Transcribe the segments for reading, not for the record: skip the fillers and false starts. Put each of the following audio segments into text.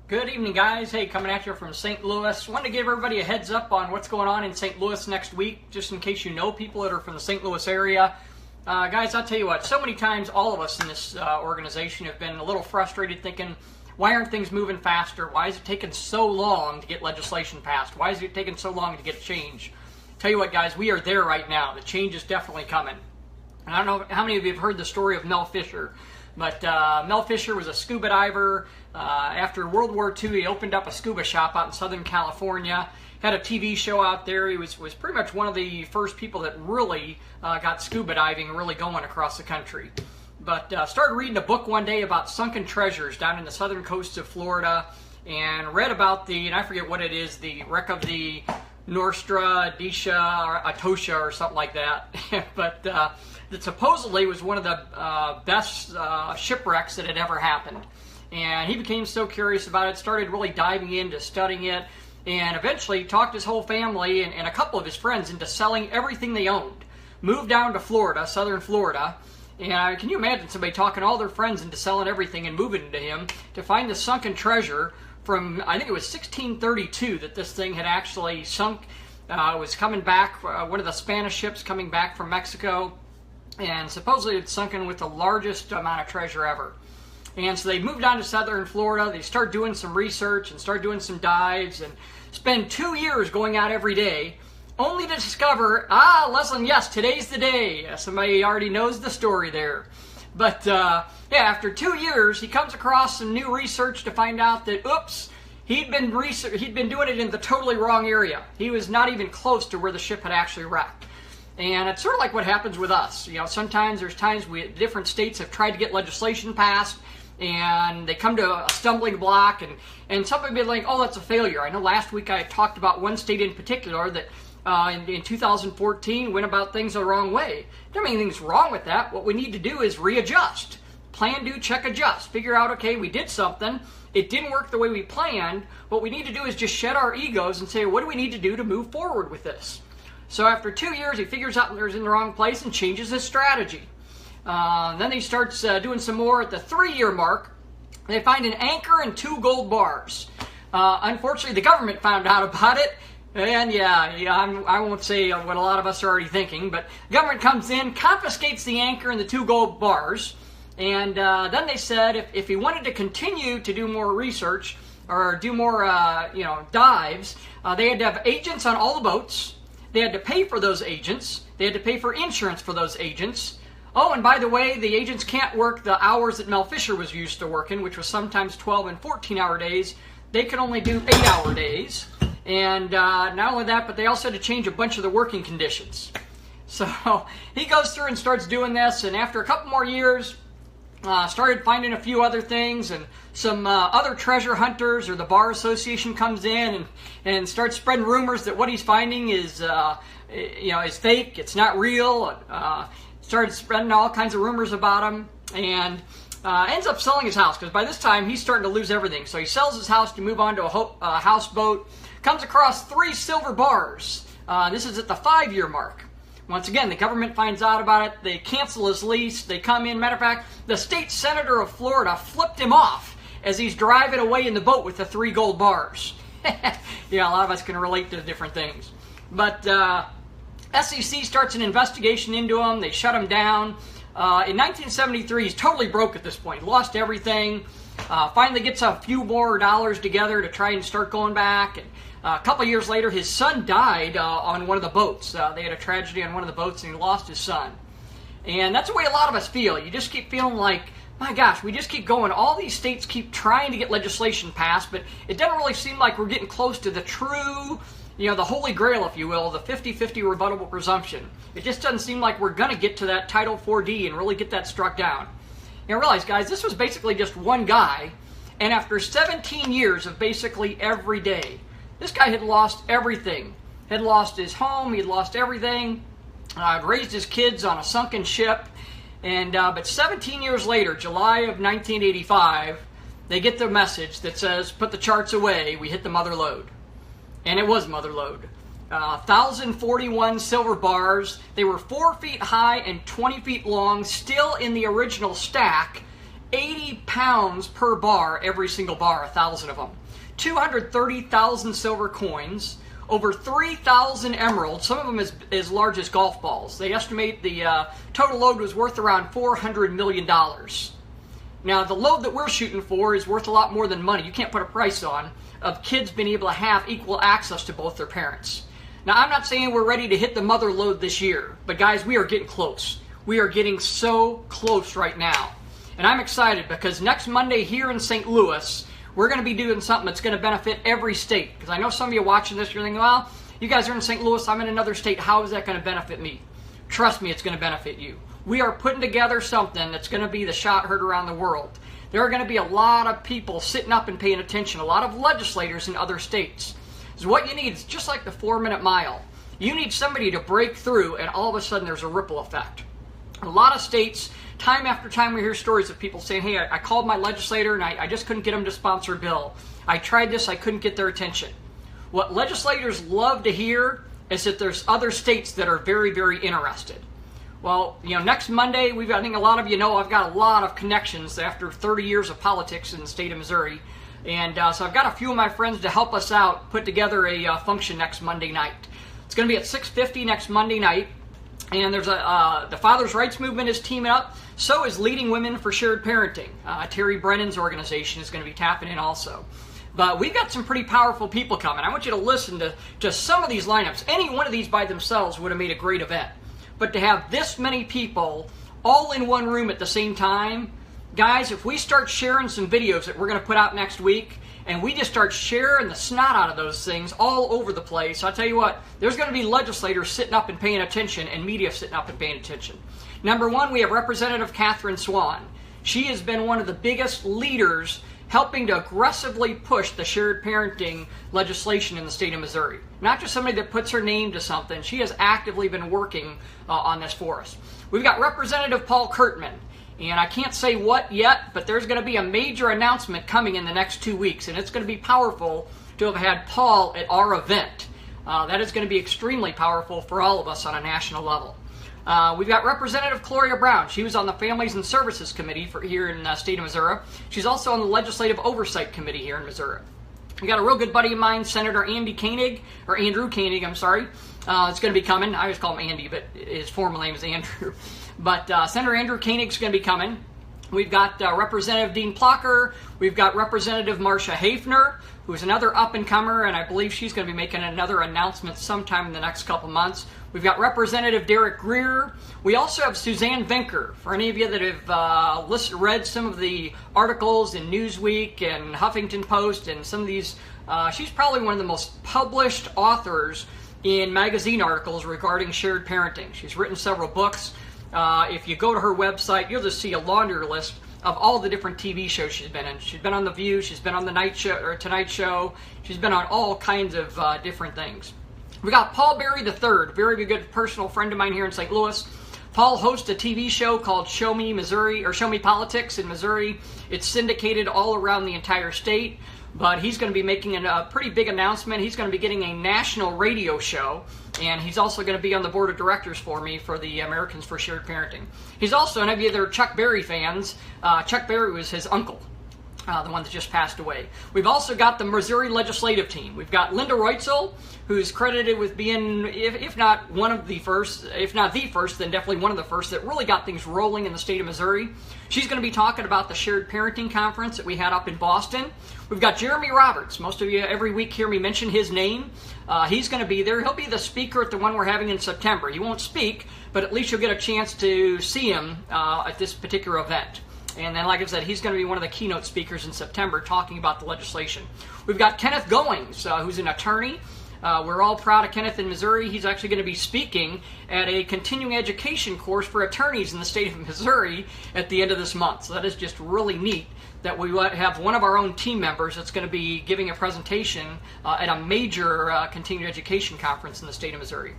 Good evening, guys. Hey, coming at you from St. Louis. Wanted to give everybody a heads up on what's going on in St. Louis next week, just in case you know people that are from the St. Louis area. Guys, I'll tell you what, so many times all of us in this organization have been a little frustrated thinking, why aren't things moving faster? Why is it taking so long to get legislation passed? Why is it taking so long to get change? Tell you what, guys, we are there right now. The change is definitely coming. And I don't know how many of you have heard the story of Mel Fisher, but Mel Fisher was a scuba diver. After World War II, he opened up a scuba shop out in Southern California, had a TV show out there. He was pretty much one of the first people that really got scuba diving really going across the country. But started reading a book one day about sunken treasures down in the southern coast of Florida, and read about and I forget what it is, the wreck of the Nostra Aetia or Atocha or something like that. But that supposedly was one of the best shipwrecks that had ever happened. And he became so curious about it, started really diving into studying it, and eventually talked his whole family and a couple of his friends into selling everything they owned. Moved down to Florida, southern Florida, and can you imagine somebody talking all their friends into selling everything and moving to him to find the sunken treasure from, I think it was 1632 that this thing had actually sunk. It was coming back, one of the Spanish ships coming back from Mexico, and supposedly it's sunken with the largest amount of treasure ever. And so they moved down to southern Florida. They start doing some research and start doing some dives and spend 2 years going out every day, only to discover, listen, yes, today's the day. Somebody already knows the story there. But after 2 years, he comes across some new research to find out that, oops, he'd been doing it in the totally wrong area. He was not even close to where the ship had actually wrecked. And it's sort of like what happens with us. You know, sometimes there's times different states have tried to get legislation passed, and they come to a stumbling block, and somebody will be like, oh, that's a failure. I know last week I talked about one state in particular that in 2014 went about things the wrong way. There ain't anything wrong with that. What we need to do is readjust. Plan, do, check, adjust. Figure out, okay, we did something. It didn't work the way we planned. What we need to do is just shed our egos and say, what do we need to do to move forward with this? So after 2 years, he figures out there's in the wrong place and changes his strategy. Then he starts doing some more. At the 3-year mark, they find an anchor and 2 gold bars. Unfortunately, the government found out about it. And I won't say what a lot of us are already thinking, but the government comes in, confiscates the anchor and the 2 gold bars. And then they said if he wanted to continue to do more research or do more dives, they had to have agents on all the boats. They had to pay for those agents. They had to pay for insurance for those agents. Oh, and by the way, the agents can't work the hours that Mel Fisher was used to working, which was sometimes 12 and 14-hour days. They could only do 8-hour days. And not only that, but they also had to change a bunch of the working conditions. So he goes through and starts doing this, and after a couple more years, started finding a few other things, and some other treasure hunters or the bar association comes in and starts spreading rumors that what he's finding is fake, it's not real. Started spreading all kinds of rumors about him, and ends up selling his house, because by this time he's starting to lose everything. So he sells his house to move on to a houseboat, comes across 3 silver bars. This is at the 5-year mark. Once again, the government finds out about it. They cancel his lease. They come in. Matter of fact, the state senator of Florida flipped him off as he's driving away in the boat with the 3 gold bars. A lot of us can relate to different things. But SEC starts an investigation into him. They shut him down. In 1973, he's totally broke at this point. Lost everything. Finally gets a few more dollars together to try and start going back. And a couple years later, his son died on one of the boats. They had a tragedy on one of the boats, and he lost his son. And that's the way a lot of us feel. You just keep feeling like, my gosh, we just keep going. All these states keep trying to get legislation passed, but it doesn't really seem like we're getting close to the true, the holy grail, if you will, the 50-50 rebuttable presumption. It just doesn't seem like we're going to get to that Title 4D and really get that struck down. Realize, guys, this was basically just one guy, and after 17 years of basically every day, this guy had lost everything. Had lost his home, he had lost everything, raised his kids on a sunken ship, but 17 years later, July of 1985, they get the message that says, put the charts away, we hit the mother lode. And it was mother lode. 1,041 silver bars. They were 4 feet high and 20 feet long, still in the original stack, 80 pounds per bar, every single bar, 1,000 of them. 230,000 silver coins, over 3,000 emeralds, some of them as large as golf balls. They estimate the total load was worth around $400 million. Now, the load that we're shooting for is worth a lot more than money. You can't put a price on, of kids being able to have equal access to both their parents. Now, I'm not saying we're ready to hit the mother load this year, but guys, we are getting close. We are getting so close right now. And I'm excited because next Monday here in St. Louis, we're going to be doing something that's going to benefit every state. Because I know some of you watching this, you're thinking, well, you guys are in St. Louis, I'm in another state, how is that going to benefit me? Trust me, it's going to benefit you. We are putting together something that's going to be the shot heard around the world. There are going to be a lot of people sitting up and paying attention, a lot of legislators in other states. So what you need is just like the 4-minute mile. You need somebody to break through, and all of a sudden there's a ripple effect. A lot of states, time after time we hear stories of people saying, hey, I called my legislator and I just couldn't get them to sponsor a bill. I tried this, I couldn't get their attention. What legislators love to hear is that there's other states that are very, very interested. Well, next Monday, I think a lot of you know I've got a lot of connections after 30 years of politics in the state of Missouri. And so I've got a few of my friends to help us out put together a function next Monday night. It's going to be at 6:50 next Monday night. And there's the Father's Rights Movement is teaming up. So is Leading Women for Shared Parenting. Terry Brennan's organization is going to be tapping in also. But we've got some pretty powerful people coming. I want you to listen to some of these lineups. Any one of these by themselves would have made a great event. But to have this many people all in one room at the same time, guys, if we start sharing some videos that we're going to put out next week, and we just start sharing the snot out of those things all over the place, I'll tell you what, there's going to be legislators sitting up and paying attention and media sitting up and paying attention. Number one, we have Representative Catherine Swan. She has been one of the biggest leaders helping to aggressively push the shared parenting legislation in the state of Missouri. Not just somebody that puts her name to something. She has actively been working on this for us. We've got Representative Paul Curtman. And I can't say what yet, but there's going to be a major announcement coming in the next 2 weeks, and it's going to be powerful to have had Paul at our event. That is going to be extremely powerful for all of us on a national level. We've got Representative Gloria Brown. She was on the Families and Services Committee here in the state of Missouri. She's also on the Legislative Oversight Committee here in Missouri. We got a real good buddy of mine, Senator Andrew Koenig. It's going to be coming. I always call him Andy, but his formal name is Andrew. But Senator Andrew Koenig's going to be coming. We've got Representative Dean Plocker. We've got Representative Marcia Hafner, who's another up-and-comer, and I believe she's going to be making another announcement sometime in the next couple months. We've got Representative Derek Greer. We also have Suzanne Vinker. For any of you that have read some of the articles in Newsweek and Huffington Post and some of these, she's probably one of the most published authors in magazine articles regarding shared parenting. She's written several books. If you go to her website, you'll just see a laundry list of all the different TV shows she's been in. She's been on The View, she's been on the Tonight Show, she's been on all kinds of different things. We got Paul Berry III, very good personal friend of mine here in St. Louis. Paul hosts a TV show called Show Me Missouri, or Show Me Politics in Missouri. It's syndicated all around the entire state, but he's going to be making a pretty big announcement. He's going to be getting a national radio show, and he's also going to be on the board of directors for me for the Americans for Shared Parenting. He's also, and any of you that are Chuck Berry fans, Chuck Berry was his uncle. The one that just passed away. We've also got the Missouri legislative team. We've got Linda Reutzel, who's credited with being, if not one of the first, if not the first, then definitely one of the first that really got things rolling in the state of Missouri. She's going to be talking about the Shared Parenting Conference that we had up in Boston. We've got Jeremy Roberts. Most of you every week hear me mention his name. He's going to be there. He'll be the speaker at the one we're having in September. He won't speak, but at least you'll get a chance to see him at this particular event. And then, like I said, he's going to be one of the keynote speakers in September talking about the legislation. We've got Kenneth Goings, who's an attorney. We're all proud of Kenneth in Missouri. He's actually going to be speaking at a continuing education course for attorneys in the state of Missouri at the end of this month. So that is just really neat that we have one of our own team members that's going to be giving a presentation at a major continuing education conference in the state of Missouri.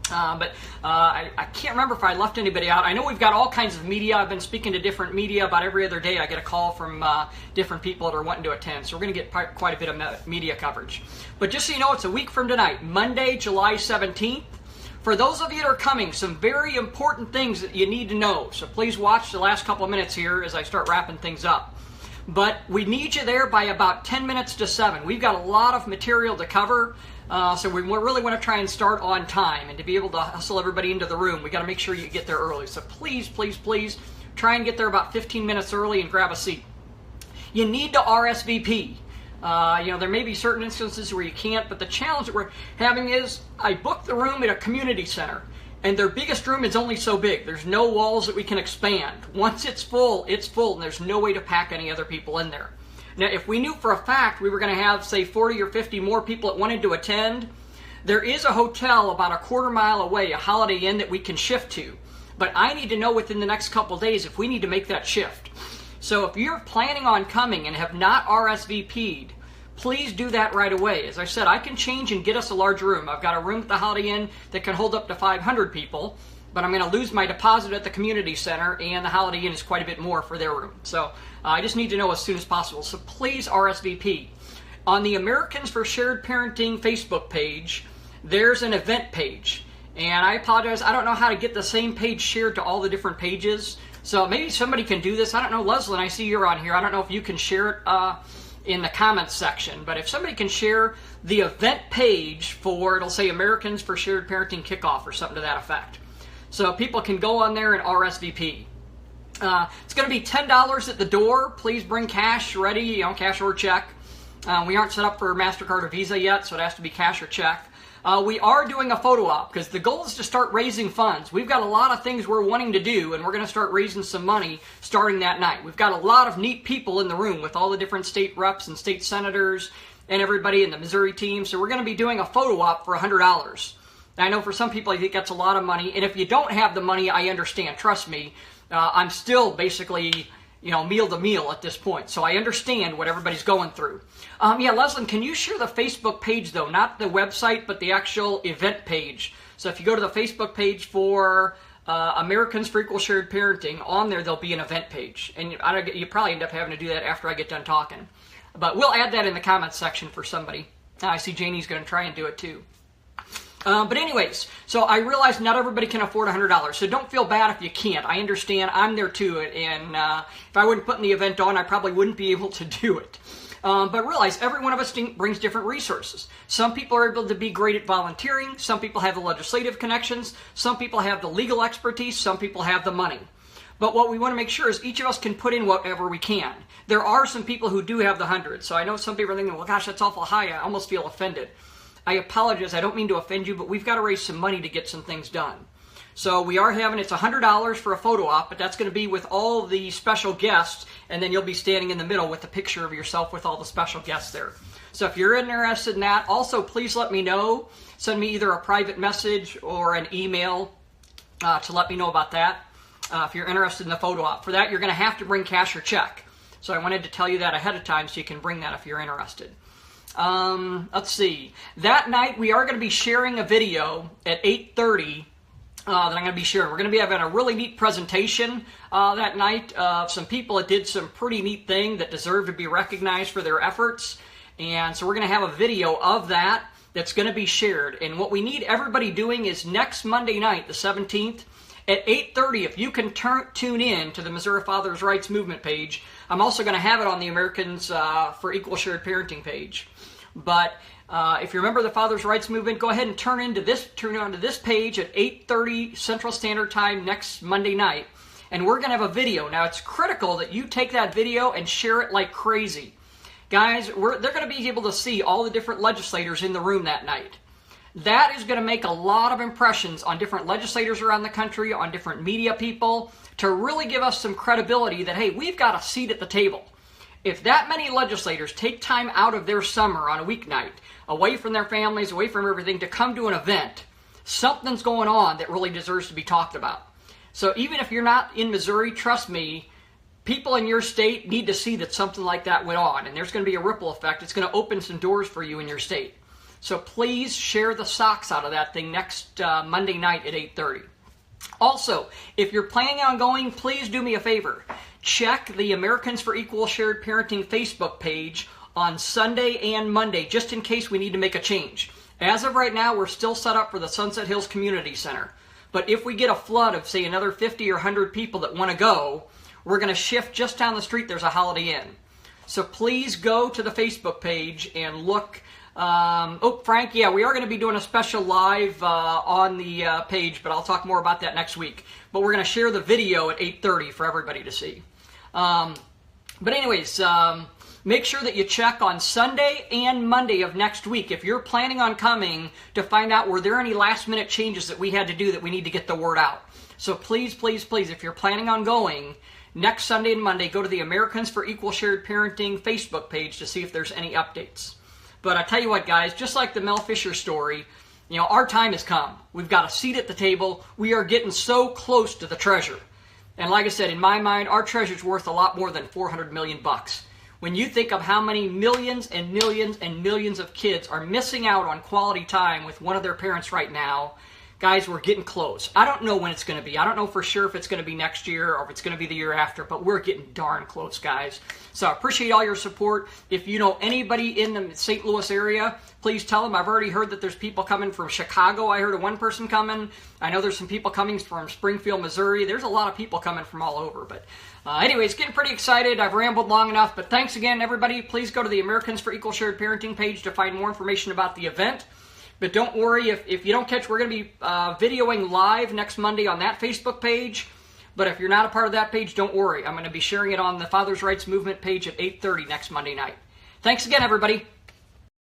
I can't remember if I left anybody out. I know we've got all kinds of media. I've been speaking to different media about every other day. I get a call from different people that are wanting to attend. So we're going to get quite a bit of media coverage. But just so you know, it's a week from tonight, Monday, July 17th, for those of you that are coming, some very important things that you need to know. So please watch the last couple of minutes here as I start wrapping things up. But we need you there by about 10 minutes to 7. We've got a lot of material to cover, so we really want to try and start on time. And to be able to hustle everybody into the room, we got to make sure you get there early. So please, please, please try and get there about 15 minutes early and grab a seat. You need to RSVP. There may be certain instances where you can't, but the challenge that we're having is I booked the room at a community center, and their biggest room is only so big. There's no walls that we can expand. Once it's full, and there's no way to pack any other people in there. Now, if we knew for a fact we were going to have, say, 40 or 50 more people that wanted to attend, there is a hotel about a quarter mile away, a Holiday Inn, that we can shift to. But I need to know within the next couple days if we need to make that shift. So if you're planning on coming and have not RSVP'd, please do that right away. As I said, I can change and get us a large room. I've got a room at the Holiday Inn that can hold up to 500 people, but I'm going to lose my deposit at the community center, and the Holiday Inn is quite a bit more for their room. So I just need to know as soon as possible. So please RSVP. On the Americans for Shared Parenting Facebook page, there's an event page. And I apologize, I don't know how to get the same page shared to all the different pages. So maybe somebody can do this. I don't know, Leslie, I see you're on here. I don't know if you can share it in the comments section, but if somebody can share the event page for, it'll say Americans for Shared Parenting Kickoff or something to that effect. So people can go on there and RSVP. It's going to be $10 at the door. Please bring cash ready, cash or check. We aren't set up for MasterCard or Visa yet, so it has to be cash or check. We are doing a photo op because the goal is to start raising funds. We've got a lot of things we're wanting to do, and we're going to start raising some money starting that night. We've got a lot of neat people in the room with all the different state reps and state senators and everybody in the Missouri team. So we're going to be doing a photo op for $100. I know for some people I think that's a lot of money, and if you don't have the money, I understand. Trust me, I'm still basically meal to meal at this point. So I understand what everybody's going through. Leslie, can you share the Facebook page though? Not the website, but the actual event page. So if you go to the Facebook page for Americans for Equal Shared Parenting, on there there'll be an event page. And you probably end up having to do that after I get done talking. But we'll add that in the comments section for somebody. I see Janie's going to try and do it too. But anyways, so I realize not everybody can afford $100, so don't feel bad if you can't. I understand. I'm there too, and if I wouldn't put the event on, I probably wouldn't be able to do it. But realize every one of us brings different resources. Some people are able to be great at volunteering. Some people have the legislative connections. Some people have the legal expertise. Some people have the money. But what we want to make sure is each of us can put in whatever we can. There are some people who do have the 100, so I know some people are thinking, well, gosh, that's awful high. I almost feel offended. I apologize, I don't mean to offend you, but we've got to raise some money to get some things done. So we are having, it's $100 for a photo op, but that's going to be with all the special guests, and then you'll be standing in the middle with a picture of yourself with all the special guests there. So if you're interested in that, also please let me know. Send me either a private message or an email to let me know about that if you're interested in the photo op. For that, you're going to have to bring cash or check. So I wanted to tell you that ahead of time so you can bring that if you're interested. Let's see. That night we are going to be sharing a video at 8:30 that I'm going to be sharing. We're going to be having a really neat presentation that night of some people that did some pretty neat thing that deserve to be recognized for their efforts. And so we're going to have a video of that that's going to be shared. And what we need everybody doing is next Monday night, the 17th, at 8:30, if you can tune in to the Missouri Fathers' Rights Movement page. I'm also going to have it on the Americans for Equal Shared Parenting page. But if you remember the Fathers' Rights Movement, go ahead and turn onto this page at 8:30 Central Standard Time next Monday night. And we're going to have a video. Now, it's critical that you take that video and share it like crazy. Guys, they're going to be able to see all the different legislators in the room that night. That is going to make a lot of impressions on different legislators around the country, on different media people, to really give us some credibility that, hey, we've got a seat at the table. If that many legislators take time out of their summer on a weeknight, away from their families, away from everything, to come to an event, something's going on that really deserves to be talked about. So even if you're not in Missouri, trust me, people in your state need to see that something like that went on, and there's going to be a ripple effect. It's going to open some doors for you in your state. So please share the socks out of that thing next Monday night at 8:30. Also, if you're planning on going, please do me a favor. Check the Americans for Equal Shared Parenting Facebook page on Sunday and Monday, just in case we need to make a change. As of right now, we're still set up for the Sunset Hills Community Center. But if we get a flood of, say, another 50 or 100 people that want to go, we're going to shift just down the street. There's a Holiday Inn. So please go to the Facebook page and look. Oh, Frank, yeah, we are going to be doing a special live on the page, but I'll talk more about that next week. But we're going to share the video at 8:30 for everybody to see. But anyways, make sure that you check on Sunday and Monday of next week if you're planning on coming to find out were there any last-minute changes that we had to do that we need to get the word out. So please, please, please, if you're planning on going, next Sunday and Monday, go to the Americans for Equal Shared Parenting Facebook page to see if there's any updates. But I tell you what, guys, just like the Mel Fisher story, you know, our time has come. We've got a seat at the table. We are getting so close to the treasure. And like I said, in my mind, our treasure's worth a lot more than $400 million. When you think of how many millions and millions and millions of kids are missing out on quality time with one of their parents right now, guys, we're getting close. I don't know when it's going to be. I don't know for sure if it's going to be next year or if it's going to be the year after, but we're getting darn close, guys. So I appreciate all your support. If you know anybody in the St. Louis area, please tell them. I've already heard that there's people coming from Chicago. I heard of one person coming. I know there's some people coming from Springfield, Missouri. There's a lot of people coming from all over. But anyways, getting pretty excited. I've rambled long enough. But thanks again, everybody. Please go to the Americans for Equal Shared Parenting page to find more information about the event. But don't worry, if you don't catch, we're going to be videoing live next Monday on that Facebook page. But if you're not a part of that page, don't worry. I'm going to be sharing it on the Father's Rights Movement page at 8:30 next Monday night. Thanks again, everybody.